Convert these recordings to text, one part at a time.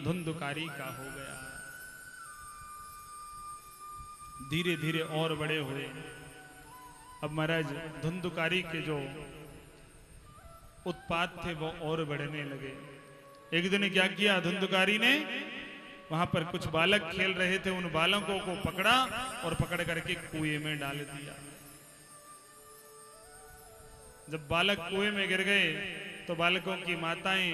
धुंधुकारी का हो गया। धीरे धीरे और बड़े हुए। अब महाराज धुंधुकारी के जो उत्पात थे वो और बढ़ने लगे। एक दिन क्या किया धुंधुकारी ने, वहां पर कुछ बालक खेल रहे थे, उन बालकों को पकड़ा और पकड़ करके कुएं में डाल दिया। जब बालक कुएं में गिर गए तो बालकों की माताएं,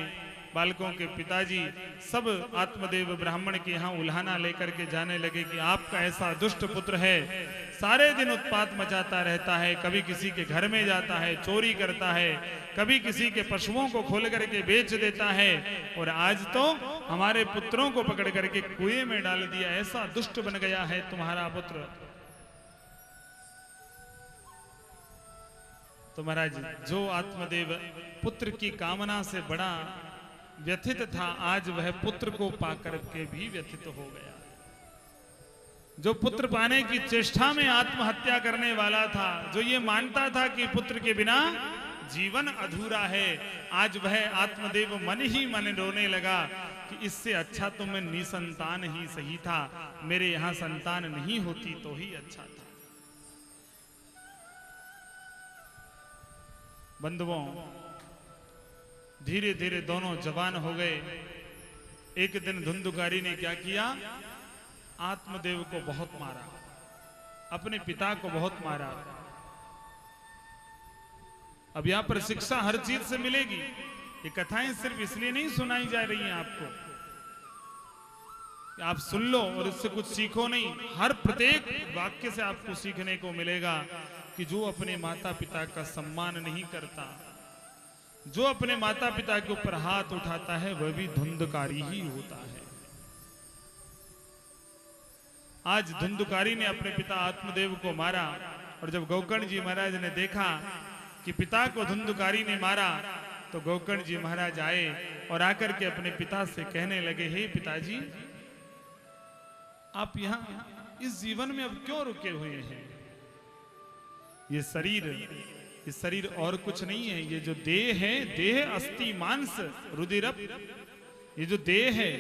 बालकों के पिताजी सब आत्मदेव ब्राह्मण के यहाँ उल्हाना लेकर के जाने लगे कि आपका ऐसा दुष्ट पुत्र है, सारे दिन उत्पात मचाता रहता है, कभी किसी के घर में जाता है, चोरी करता है, कभी किसी के पशुओं को खोल करके बेच देता है, और आज तो हमारे पुत्रों को पकड़ करके कुएं में डाल दिया। ऐसा दुष्ट बन गया है तुम्हारा पुत्र। तो महाराज जो आत्मदेव पुत्र की कामना से बड़ा व्यथित था, आज वह पुत्र को पाकर के भी व्यथित हो गया। जो पुत्र पाने की चेष्टा में आत्महत्या करने वाला था, जो ये मानता था कि पुत्र के बिना जीवन अधूरा है, आज वह आत्मदेव मन ही मन रोने लगा कि इससे अच्छा तो मैं निसंतान ही सही था, मेरे यहां संतान नहीं होती तो ही अच्छा था। बंधुओं, धीरे धीरे दोनों जवान हो गए। एक दिन धुंधुकारी ने क्या किया, आत्मदेव को बहुत मारा, अपने पिता को बहुत मारा। अब यहां पर शिक्षा हर चीज से मिलेगी। ये कथाएं सिर्फ इसलिए नहीं सुनाई जा रही हैं आपको कि आप सुन लो और इससे कुछ सीखो, नहीं, हर प्रत्येक वाक्य से आपको सीखने को मिलेगा कि जो अपने माता पिता का सम्मान नहीं करता, जो अपने माता पिता के ऊपर हाथ उठाता है, वह भी धुंधुकारी ही होता है। आज धुंधुकारी ने अपने पिता आत्मदेव को मारा, और जब गोकर्ण जी महाराज ने देखा कि पिता को धुंधुकारी ने मारा, तो गोकर्ण जी महाराज आए और आकर के अपने पिता से कहने लगे, हे पिताजी, आप यहाँ इस जीवन में अब क्यों रुके हुए हैं? ये शरीर और कुछ नहीं है। ये जो देह है, देह अस्थि मांस रुधिर, ये जो देह है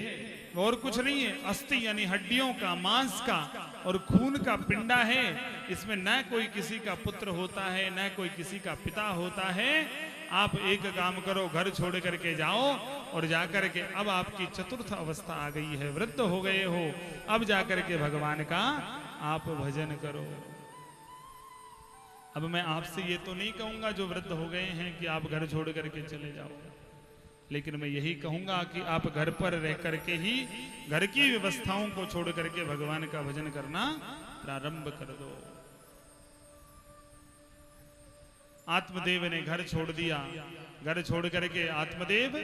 वो और कुछ नहीं है। अस्थि यानी हड्डियों का, मांस का और खून का पिंडा है। इसमें न कोई किसी का पुत्र होता है, न कोई किसी का पिता होता है। आप एक काम करो, घर छोड़ करके जाओ और जाकर के, अब आपकी चतुर्थ अवस्था आ गई है, वृद्ध हो गए हो, अब जाकर के भगवान का आप भजन करो। अब मैं आपसे ये तो नहीं कहूंगा जो वृद्ध हो गए हैं कि आप घर छोड़ करके चले जाओ, लेकिन मैं यही कहूंगा कि आप घर पर रह करके ही घर की व्यवस्थाओं को छोड़ करके भगवान का भजन करना प्रारंभ कर दो। आत्मदेव ने घर छोड़ दिया। घर छोड़ करके आत्मदेव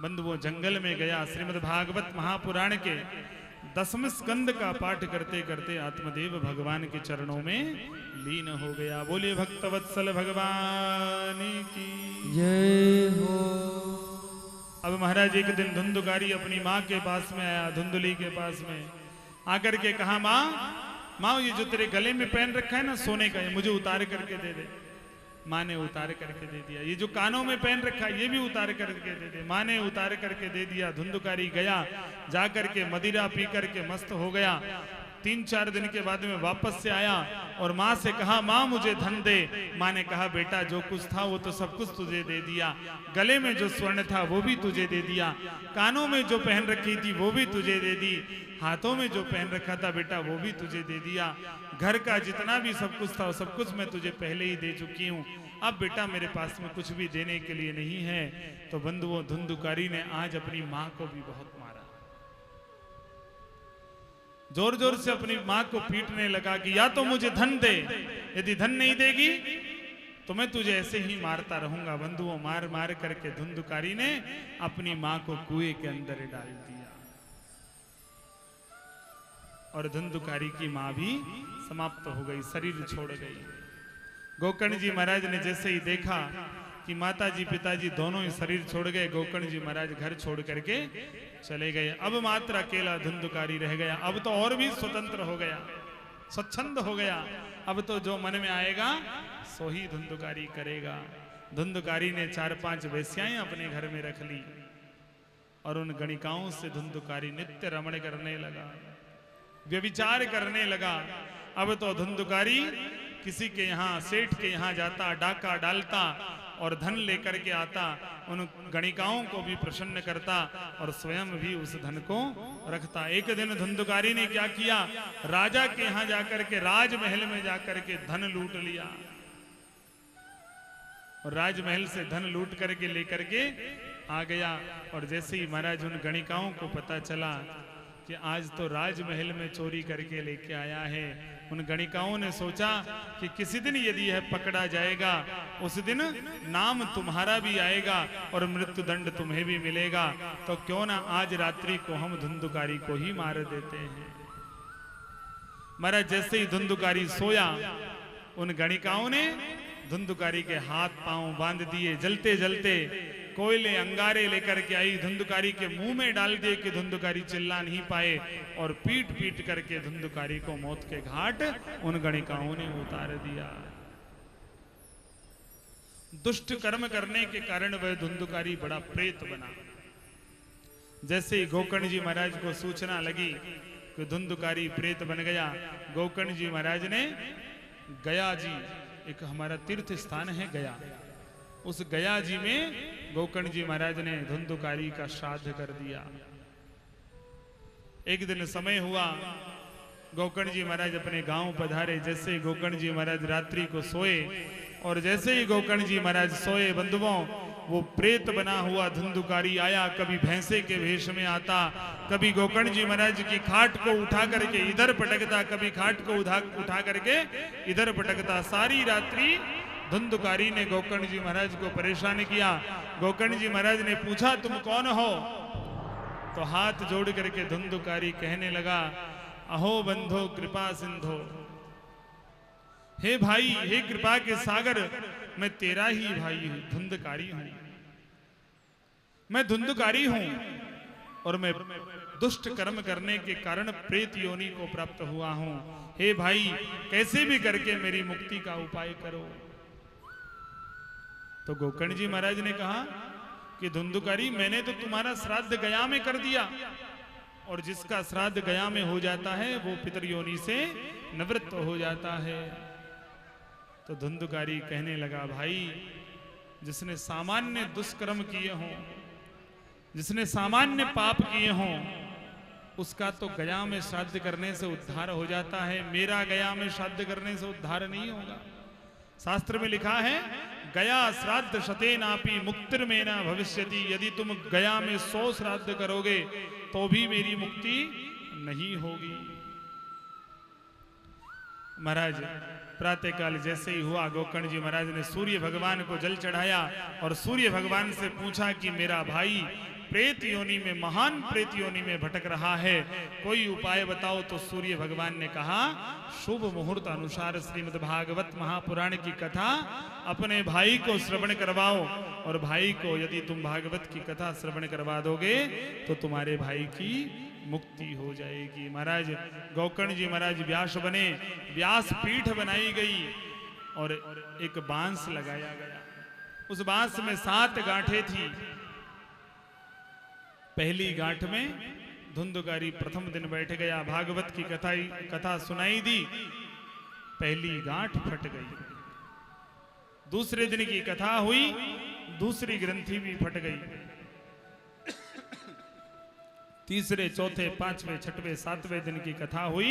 बंधुओं जंगल में गया। श्रीमद् भागवत महापुराण के 10वें स्कंद का पाठ करते करते आत्मदेव भगवान के चरणों में लीन हो गया। बोलिए भक्तवत्सल भगवान की जय हो। अब महाराज एक दिन धुंधुकारी अपनी माँ के पास में आया, धुंधुली के पास में आकर के कहा, माँ ये जो तेरे गले में पहन रखा है ना सोने का, ये मुझे उतार करके दे दे। माँ ने उतार करके दे दिया। ये जो कानों में पहन रखा है ये भी उतार करके दे दे। माँ ने उतार करके दे दिया। धुंधुकारी गया, जाकर के मदिरा पी करके मस्त हो गया। 3-4 दिन के बाद में वापस से आया और माँ से कहा, माँ मुझे धन दे। माँ ने कहा, बेटा जो कुछ था वो तो सब कुछ तुझे दे दिया। गले में जो स्वर्ण था वो भी तुझे दे दिया, कानों में जो पहन रखी थी वो भी तुझे दे दी, हाथों में जो पहन रखा था बेटा वो भी तुझे दे दिया। घर का जितना भी सब कुछ था वो सब कुछ मैं तुझे पहले ही दे चुकी हूँ। अब बेटा मेरे पास में कुछ भी देने के लिए नहीं है। तो बंधुओं धुंधुकारी ने आज अपनी माँ को भी बहुत मारा। जोर जोर से अपनी माँ को पीटने लगा कि या तो मुझे धन दे, यदि धन नहीं देगी तो मैं तुझे ऐसे ही मारता रहूंगा। बंधुओं मार मार करके धुंधुकारी ने अपनी माँ को कुएं के अंदर डाल दिया और धुंधुकारी की माँ भी समाप्त हो गई, शरीर छोड़ गई। गोकर्ण जी महाराज ने जैसे ही देखा कि माता जी पिताजी दोनों ही शरीर छोड़ गए, गोकर्ण जी महाराज घर छोड़ करके चले गए। अब मात्र अकेला धुंधुकारी रह गया। अब तो और भी स्वतंत्र हो गया, स्वच्छंद हो गया। अब तो जो मन में आएगा सो ही धुंधुकारी करेगा। धुंधुकारी ने 4-5 वेश्याएं अपने घर में रख ली। और उन गणिकाओं से धुंधुकारी नित्य रमण करने लगा, व्यभिचार करने लगा। अब तो धुंधुकारी किसी के यहाँ, सेठ के यहाँ जाता, डाका डालता और धन लेकर के आता, उन गणिकाओं को भी प्रसन्न करता और स्वयं भी उस धन को रखता। एक दिन धुंधुकारी ने क्या किया, राजा के यहाँ जाकर के, राजमहल में जाकर के धन लूट लिया और राजमहल से धन लूट करके लेकर के आ गया। और जैसे ही महाराज उन गणिकाओं को पता चला कि आज तो राजमहल में चोरी करके लेके आया है, उन गणिकाओं ने सोचा कि किसी दिन यदि यह पकड़ा जाएगा, उस दिन नाम तुम्हारा भी आएगा और मृत्यु दंड तुम्हें भी मिलेगा, तो क्यों ना आज रात्रि को हम धुंधुकारी को ही मार देते हैं। महाराज जैसे ही धुंधुकारी सोया, उन गणिकाओं ने धुंधुकारी के हाथ पांव बांध दिए, जलते जलते कोयले अंगारे लेकर के आई, धुंधुकारी के मुंह में डाल दिए कि धुंधुकारी चिल्ला नहीं पाए, और पीट पीट करके धुंधुकारी को मौत के घाट उन गणिकाओं ने उतार दिया। दुष्ट कर्म करने के कारण वह धुंधुकारी बड़ा प्रेत बना। जैसे ही गोकर्ण जी महाराज को सूचना लगी कि धुंधुकारी प्रेत बन गया, गोकर्ण जी महाराज ने गया जी, एक हमारा तीर्थ स्थान है गया, उस गया जी में गोकर्ण जी महाराज ने धुंधुकारी का श्राद्ध कर दिया। एक दिन समय हुआ, गोकर्ण जी महाराज अपने गांव पधारे। जैसे ही गोकर्ण जी महाराज रात्रि को सोए, और जैसे ही गोकर्ण जी महाराज सोए, बंधुओं, वो प्रेत बना हुआ धुंधुकारी आया। कभी भैंसे के वेश में आता, कभी गोकर्ण जी महाराज की खाट को उठा करके इधर पटकता, कभी खाट को उठा करके इधर पटकता। सारी रात्रि धुंधुकारी ने गोकर्ण जी महाराज को परेशान किया। गोकर्ण जी महाराज ने पूछा, तुम कौन हो? तो हाथ जोड़ करके धुंधुकारी कहने लगा, अहो बंधो कृपा सिंधो, हे भाई, हे कृपा के सागर, मैं तेरा ही भाई हूं, धुंधुकारी हूं। मैं धुंधुकारी हूं और मैं दुष्ट कर्म करने के कारण प्रेत योनि को प्राप्त हुआ हूं। हे भाई, कैसे भी करके मेरी मुक्ति का उपाय करो। तो गोकर्ण जी महाराज ने कहा कि धुंधुकारी, मैंने तो तुम्हारा श्राद्ध गया में कर दिया, और जिसका श्राद्ध गया में हो जाता है वो पितृयोनि से निवृत्त हो जाता है। तो धुंधुकारी कहने लगा, भाई, जिसने सामान्य दुष्कर्म किए हों, जिसने सामान्य पाप किए हों, उसका तो गया में श्राद्ध करने से उद्धार हो जाता है, मेरा गया में श्राद्ध करने से उद्धार नहीं होगा। शास्त्र में लिखा है, गया श्राद्ध शतेनापि मुक्तिर्मेना भविष्यति। यदि तुम गया में 100 श्राद्ध करोगे तो भी मेरी मुक्ति नहीं होगी। महाराज प्रातःकाल जैसे ही हुआ, गोकर्ण जी महाराज ने सूर्य भगवान को जल चढ़ाया और सूर्य भगवान से पूछा कि मेरा भाई प्रेत योनि में, महान प्रेत योनि में भटक रहा है, कोई उपाय बताओ। तो सूर्य भगवान ने कहा, शुभ मुहूर्त अनुसार श्रीमद् भागवत महापुराण की कथा अपने भाई को श्रवण करवाओ, और भाई को यदि तुम भागवत की कथा श्रवण करवा दोगे तो तुम्हारे भाई की मुक्ति हो जाएगी। महाराज गोकर्ण जी महाराज व्यास बने, व्यास पीठ बनाई गई और एक बांस लगाया गया। उस बांस में 7 गांठें थी। पहली गांठ में धुंधुकारी प्रथम दिन बैठ गया, भागवत की कथा सुनाई दी, पहली गांठ फट गई। दूसरे दिन की कथा हुई, दूसरी ग्रंथि भी फट गई। तीसरे, चौथे, 5वें, 6वें, 7वें दिन की कथा हुई।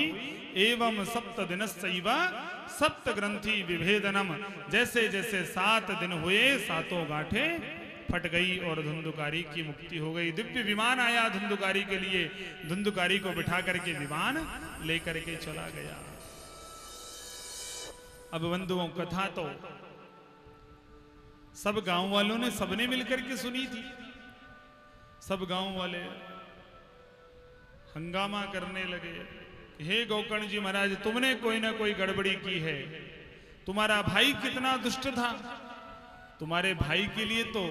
एवं 7 दिनस्यैव सप्त ग्रंथि विभेदनम। जैसे जैसे 7 दिन हुए, 7 गांठें फट गई और धुंधुकारी की मुक्ति हो गई। दिव्य विमान आया धुंधुकारी के लिए, धुंधुकारी को बिठा करके विमान लेकर के चला गया। अब बंधुओं, कथा तो सब गांव वालों ने, सबने मिलकर के सुनी थी। सब गांव वाले हंगामा करने लगे, हे गोकर्ण जी महाराज, तुमने कोई ना कोई गड़बड़ी की है। तुम्हारा भाई कितना दुष्ट था, तुम्हारे भाई के लिए तो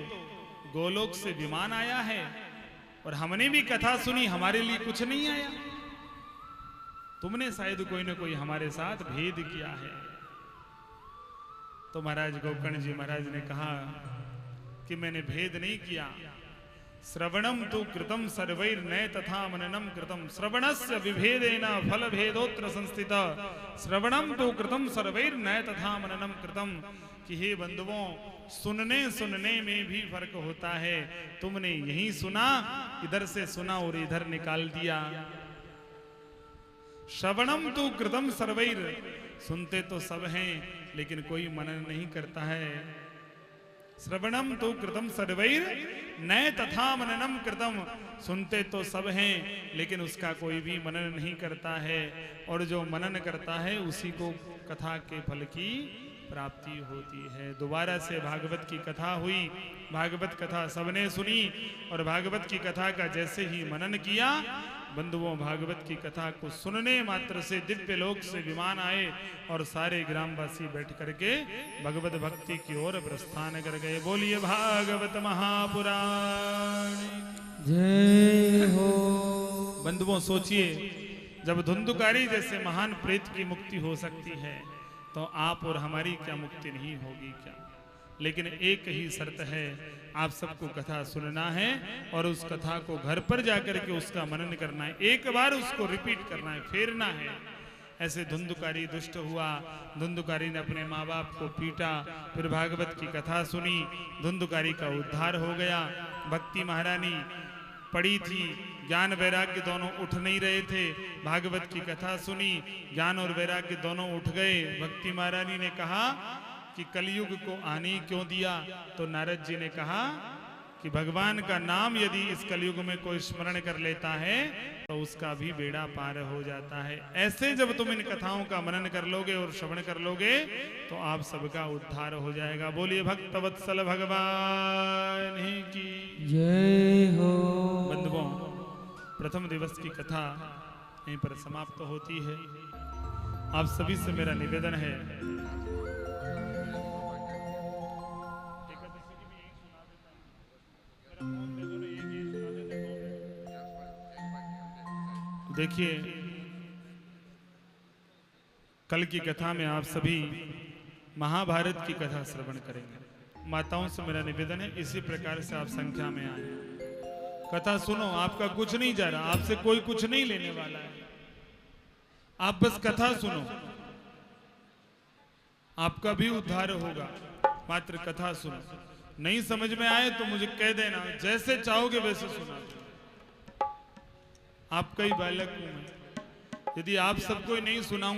गोलोक से विमान आया है, और हमने भी कथा सुनी, हमारे लिए कुछ नहीं आया। तुमने शायद कोई ना कोई हमारे साथ भेद किया है। तो महाराज गोकर्ण जी महाराज ने कहा कि मैंने भेद नहीं किया, श्रवणम तु कृतम सर्वैर्नय तथा मननम कृतम श्रवणस्य विभेदेन फल भेदोत्र संस्थित श्रवणम तु कृतम सर्वैर्नय तथा मननम कृतम कि हे बंधुओं सुनने सुनने में भी फर्क होता है। तुमने यही सुना, इधर से सुना और इधर निकाल दिया। श्रवणम तु कृतम सर्वैर, सुनते तो सब हैं लेकिन कोई मनन नहीं करता है। श्रवणम तो कृतम सर्वैर नय तथा मननम कृतम, सुनते तो सब हैं लेकिन उसका कोई भी मनन नहीं करता है। और जो मनन करता है उसी को कथा के फल की प्राप्ति होती है। दोबारा से भागवत की कथा हुई, भागवत कथा सबने सुनी और भागवत की कथा का जैसे ही मनन किया, बंधुओं भागवत की कथा को सुनने मात्र से दिव्य लोक से विमान आए और सारे ग्रामवासी बैठ करके भगवत भक्ति की ओर प्रस्थान कर गए। बोलिए भागवत महापुराण जय हो। बंधुओं सोचिए, जब धुंधुकारी जैसे महान प्रेत की मुक्ति हो सकती है तो आप और हमारी क्या मुक्ति नहीं होगी क्या? लेकिन एक ही शर्त है, आप सबको कथा सुनना है और उस कथा को घर पर जाकर के उसका मनन करना है, एक बार उसको रिपीट करना है, फेरना है। ऐसे धुंधुकारी दुष्ट हुआ, धुंधुकारी ने अपने माँ बाप को पीटा, फिर भागवत की कथा सुनी, धुंधुकारी का उद्धार हो गया। भक्ति महारानी पड़ी थी, ज्ञान वैराग्य दोनों उठ नहीं रहे थे, भागवत की कथा सुनी, ज्ञान और वैराग्य दोनों उठ गए। भक्ति महारानी ने कहा कि कलयुग को आने क्यों दिया? तो नारद जी ने कहा कि भगवान का नाम यदि इस कलयुग में कोई स्मरण कर लेता है तो उसका भी बेड़ा पार हो जाता है। ऐसे जब तुम इन कथाओं का मनन कर लोगे और श्रवण कर लोगे तो आप सबका उद्धार हो जाएगा। बोलिए भक्त वत्सल भगवान की जय हो। बंधुओं, प्रथम दिवस की कथा यहीं पर समाप्त होती है। आप सभी से मेरा निवेदन है, देखिए कल की कथा में आप सभी महाभारत की कथा श्रवण करेंगे। माताओं से मेरा निवेदन है इसी प्रकार से आप संख्या में आए, कथा सुनो। आपका कुछ नहीं जा रहा, आपसे कोई कुछ नहीं लेने वाला है, आप बस कथा सुनो, आपका भी उद्धार होगा। मात्र कथा सुनो, नहीं समझ में आए तो मुझे कह देना, जैसे चाहोगे वैसे सुना। आपका ही बालक हूं मैं, यदि आप सबको नहीं सुनाऊंगा